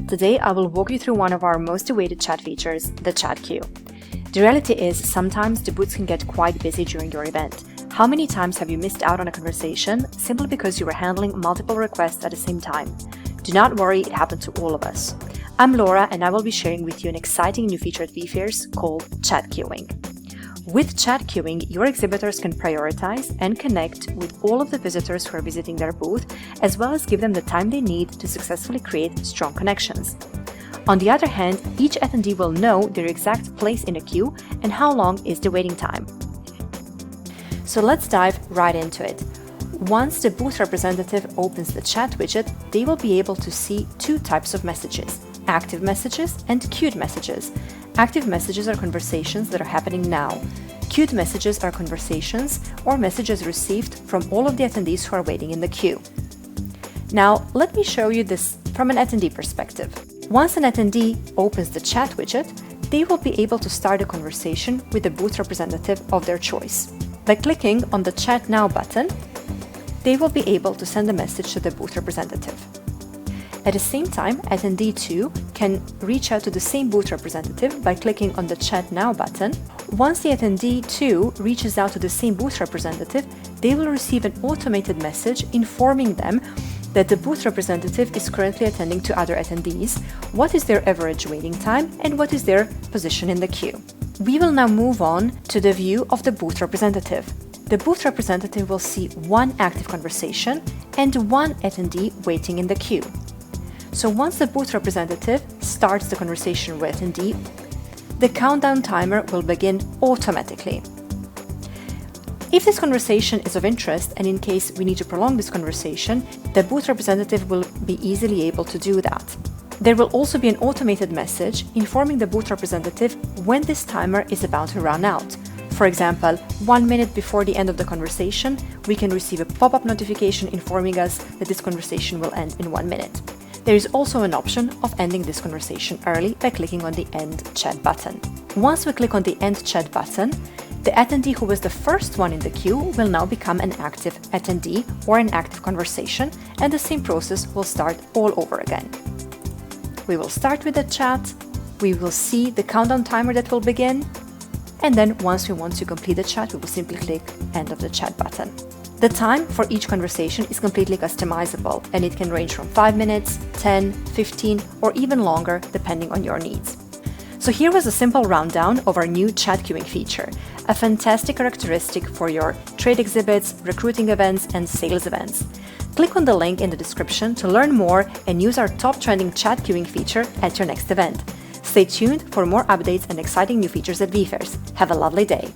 Today I will walk you through one of our most awaited chat features, the chat queue. The reality is sometimes the booths can get quite busy during your event. How many times have you missed out on a conversation simply because you were handling multiple requests at the same time? Do not worry, it happened to all of us. I'm Laura and I will be sharing with you an exciting new feature at vFairs called chat queuing. With chat queuing, your exhibitors can prioritize and connect with all of the visitors who are visiting their booth, as well as give them the time they need to successfully create strong connections. On the other hand, each attendee will know their exact place in a queue and how long is the waiting time. So let's dive right into it. Once the booth representative opens the chat widget, they will be able to see two types of messages: active messages and queued messages. Active messages are conversations that are happening now. Queued messages are conversations or messages received from all of the attendees who are waiting in the queue. Now, let me show you this from an attendee perspective. Once an attendee opens the chat widget, they will be able to start a conversation with the booth representative of their choice. By clicking on the Chat Now button, they will be able to send a message to the booth representative. At the same time, attendee 2 can reach out to the same booth representative by clicking on the Chat Now button. Once the attendee 2 reaches out to the same booth representative, they will receive an automated message informing them that the booth representative is currently attending to other attendees, what is their average waiting time, and what is their position in the queue. We will now move on to the view of the booth representative. The booth representative will see one active conversation and one attendee waiting in the queue. So once the booth representative starts the conversation with attendee, the countdown timer will begin automatically. If this conversation is of interest, and in case we need to prolong this conversation, the booth representative will be easily able to do that. There will also be an automated message informing the booth representative when this timer is about to run out. For example, 1 minute before the end of the conversation, we can receive a pop-up notification informing us that this conversation will end in 1 minute. There is also an option of ending this conversation early by clicking on the End Chat button. Once we click on the End Chat button, the attendee who was the first one in the queue will now become an active attendee or an active conversation, and the same process will start all over again. We will start with the chat, we will see the countdown timer that will begin, and then once we want to complete the chat, we will simply click End of the Chat button. The time for each conversation is completely customizable, and it can range from 5 minutes, 10, 15, or even longer depending on your needs. So here was a simple rundown of our new chat queuing feature, a fantastic characteristic for your trade exhibits, recruiting events, and sales events. Click on the link in the description to learn more and use our top trending chat queuing feature at your next event. Stay tuned for more updates and exciting new features at vFairs. Have a lovely day!